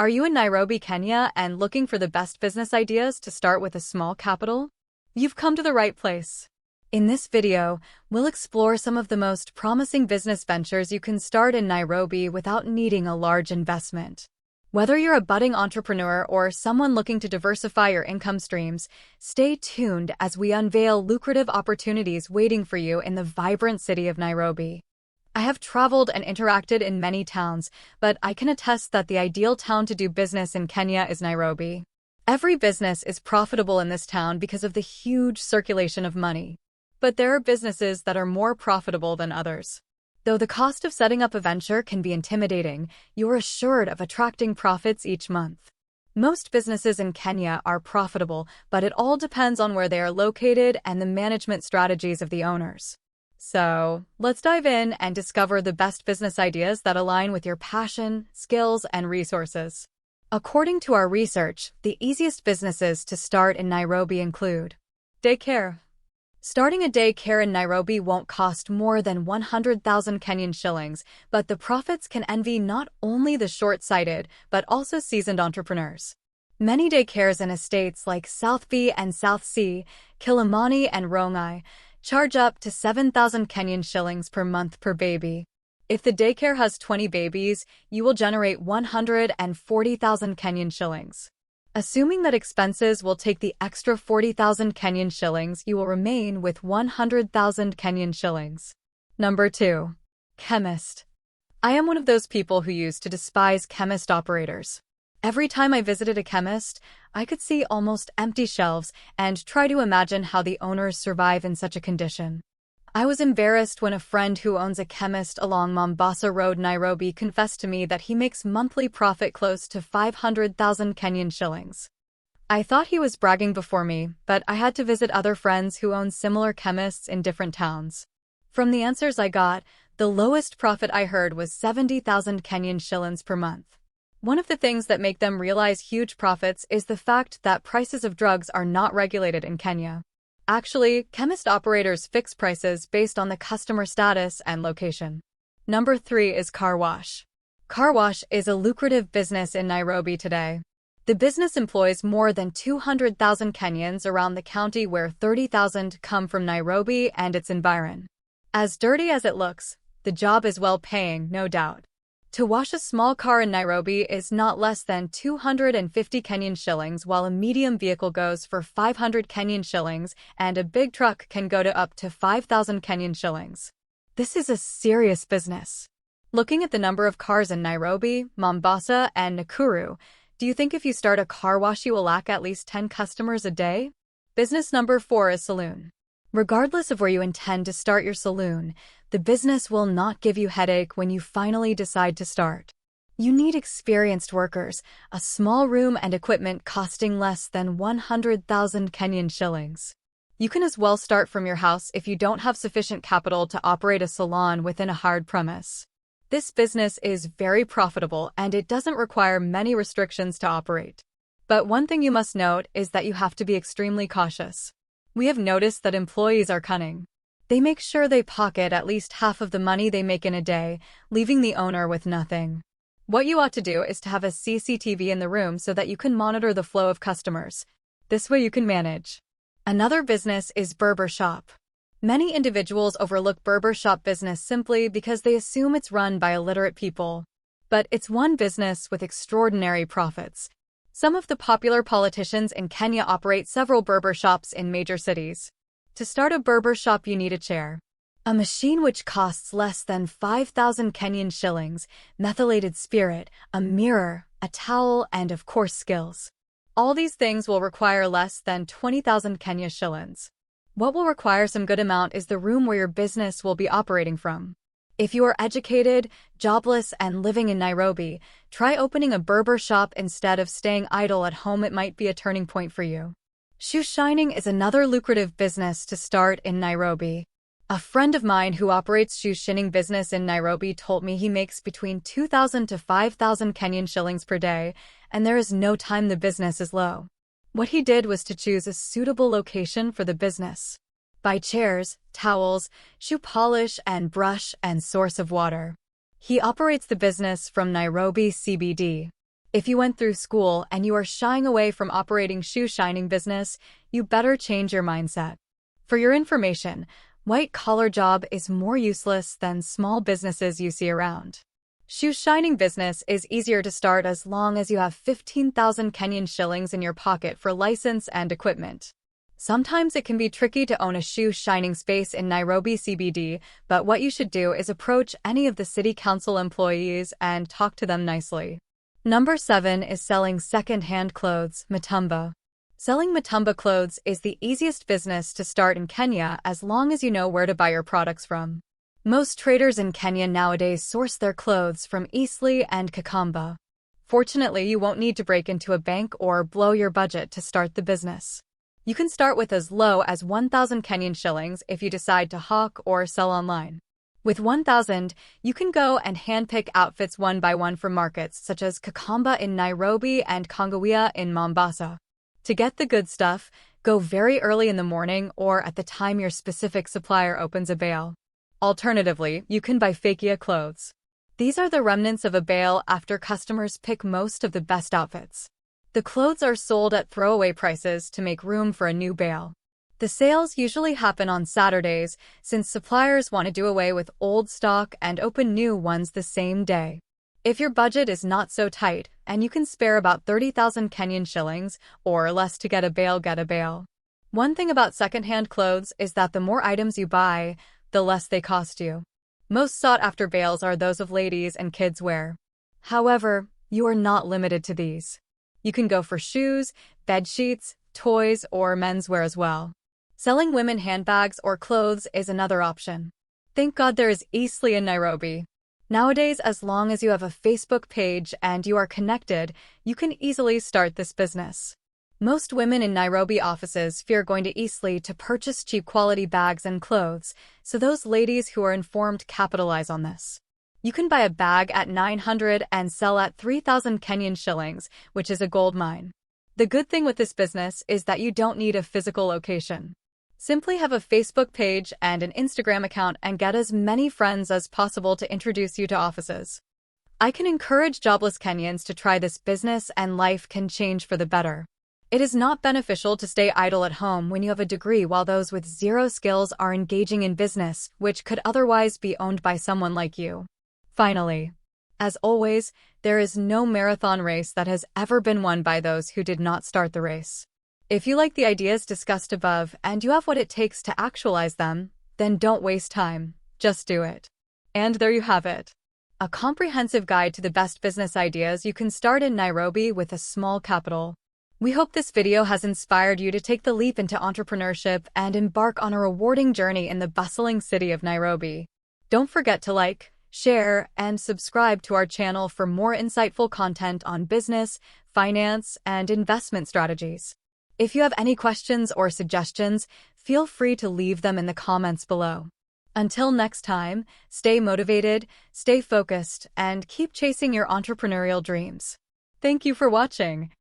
Are you in Nairobi, Kenya, and looking for the best business ideas to start with a small capital? You've come to the right place. In this video, we'll explore some of the most promising business ventures you can start in Nairobi without needing a large investment. Whether you're a budding entrepreneur or someone looking to diversify your income streams, stay tuned as we unveil lucrative opportunities waiting for you in the vibrant city of Nairobi. I have traveled and interacted in many towns, but I can attest that the ideal town to do business in Kenya is Nairobi. Every business is profitable in this town because of the huge circulation of money. But there are businesses that are more profitable than others. Though the cost of setting up a venture can be intimidating, you're assured of attracting profits each month. Most businesses in Kenya are profitable, but it all depends on where they are located and the management strategies of the owners. So, let's dive in and discover the best business ideas that align with your passion, skills, and resources. According to our research, the easiest businesses to start in Nairobi include daycare. Starting a daycare in Nairobi won't cost more than 100,000 Kenyan shillings, but the profits can envy not only the short-sighted, but also seasoned entrepreneurs. Many daycares in estates like South B and South C, Kilimani and Rongai, charge up to 7,000 Kenyan shillings per month per baby. If the daycare has 20 babies, you will generate 140,000 Kenyan shillings. Assuming that expenses will take the extra 40,000 Kenyan shillings, you will remain with 100,000 Kenyan shillings. Number 2. Chemist. I am one of those people who used to despise chemist operators. Every time I visited a chemist, I could see almost empty shelves and try to imagine how the owners survive in such a condition. I was embarrassed when a friend who owns a chemist along Mombasa Road, Nairobi, confessed to me that he makes monthly profit close to 500,000 Kenyan shillings. I thought he was bragging before me, but I had to visit other friends who own similar chemists in different towns. From the answers I got, the lowest profit I heard was 70,000 Kenyan shillings per month. One of the things that make them realize huge profits is the fact that prices of drugs are not regulated in Kenya. Actually, chemist operators fix prices based on the customer status and location. Number 3 is car wash. Car wash is a lucrative business in Nairobi today. The business employs more than 200,000 Kenyans around the county, where 30,000 come from Nairobi and its environ. As dirty as it looks, the job is well-paying, no doubt. To wash a small car in Nairobi is not less than 250 Kenyan shillings, while a medium vehicle goes for 500 Kenyan shillings and a big truck can go to up to 5,000 Kenyan shillings. This is a serious business. Looking at the number of cars in Nairobi, Mombasa, and Nakuru, do you think if you start a car wash you will lack at least 10 customers a day? Business number 4 is saloon. Regardless of where you intend to start your saloon, the business will not give you headache when you finally decide to start. You need experienced workers, a small room and equipment costing less than 100,000 Kenyan shillings. You can as well start from your house if you don't have sufficient capital to operate a salon within a hard premise. This business is very profitable and it doesn't require many restrictions to operate. But one thing you must note is that you have to be extremely cautious. We have noticed that employees are cunning. They make sure they pocket at least half of the money they make in a day, leaving the owner with nothing. What you ought to do is to have a CCTV in the room so that you can monitor the flow of customers. This way you can manage. Another business is barber shop. Many individuals overlook barber shop business simply because they assume it's run by illiterate people. But it's one business with extraordinary profits. Some of the popular politicians in Kenya operate several barber shops in major cities. To start a barber shop you need a chair, a machine which costs less than 5,000 Kenyan shillings, methylated spirit, a mirror, a towel, and of course skills. All these things will require less than 20,000 Kenya shillings. What will require some good amount is the room where your business will be operating from. If you are educated, jobless, and living in Nairobi, try opening a barber shop instead of staying idle at home. It might be a turning point for you. Shoe shining is another lucrative business to start in Nairobi. A friend of mine who operates shoe shining business in Nairobi told me he makes between 2,000 to 5,000 Kenyan shillings per day, and there is no time the business is low. What he did was to choose a suitable location for the business. Buy chairs, towels, shoe polish and brush, and source of water. He operates the business from Nairobi CBD. If you went through school and you are shying away from operating shoe shining business, you better change your mindset. For your information, white-collar job is more useless than small businesses you see around. Shoe shining business is easier to start as long as you have 15,000 Kenyan shillings in your pocket for license and equipment. Sometimes it can be tricky to own a shoe shining space in Nairobi CBD, but what you should do is approach any of the city council employees and talk to them nicely. Number 7 is selling second-hand clothes, mitumba. Selling mitumba clothes is the easiest business to start in Kenya as long as you know where to buy your products from. Most traders in Kenya nowadays source their clothes from Eastleigh and Kakamba. Fortunately, you won't need to break into a bank or blow your budget to start the business. You can start with as low as 1,000 Kenyan shillings if you decide to hawk or sell online. With 1,000, you can go and handpick outfits one by one from markets such as Kakamba in Nairobi and Kongowea in Mombasa. To get the good stuff, go very early in the morning or at the time your specific supplier opens a bale. Alternatively, you can buy fakia clothes. These are the remnants of a bale after customers pick most of the best outfits. The clothes are sold at throwaway prices to make room for a new bale. The sales usually happen on Saturdays since suppliers want to do away with old stock and open new ones the same day. If your budget is not so tight and you can spare about 30,000 Kenyan shillings or less to get a bale, get a bale. One thing about secondhand clothes is that the more items you buy, the less they cost you. Most sought-after bales are those of ladies and kids wear. However, you are not limited to these. You can go for shoes, bed sheets, toys, or menswear as well. Selling women handbags or clothes is another option. Thank God there is Eastleigh in Nairobi. Nowadays, as long as you have a Facebook page and you are connected, you can easily start this business. Most women in Nairobi offices fear going to Eastleigh to purchase cheap quality bags and clothes, so those ladies who are informed capitalize on this. You can buy a bag at 900 and sell at 3,000 Kenyan shillings, which is a gold mine. The good thing with this business is that you don't need a physical location. Simply have a Facebook page and an Instagram account and get as many friends as possible to introduce you to offices. I can encourage jobless Kenyans to try this business and life can change for the better. It is not beneficial to stay idle at home when you have a degree while those with zero skills are engaging in business, which could otherwise be owned by someone like you. Finally, as always, there is no marathon race that has ever been won by those who did not start the race. If you like the ideas discussed above and you have what it takes to actualize them, then don't waste time, just do it. And there you have it. A comprehensive guide to the best business ideas you can start in Nairobi with a small capital. We hope this video has inspired you to take the leap into entrepreneurship and embark on a rewarding journey in the bustling city of Nairobi. Don't forget to like, share, and subscribe to our channel for more insightful content on business, finance, and investment strategies. If you have any questions or suggestions, feel free to leave them in the comments below. Until next time, stay motivated, stay focused, and keep chasing your entrepreneurial dreams. Thank you for watching.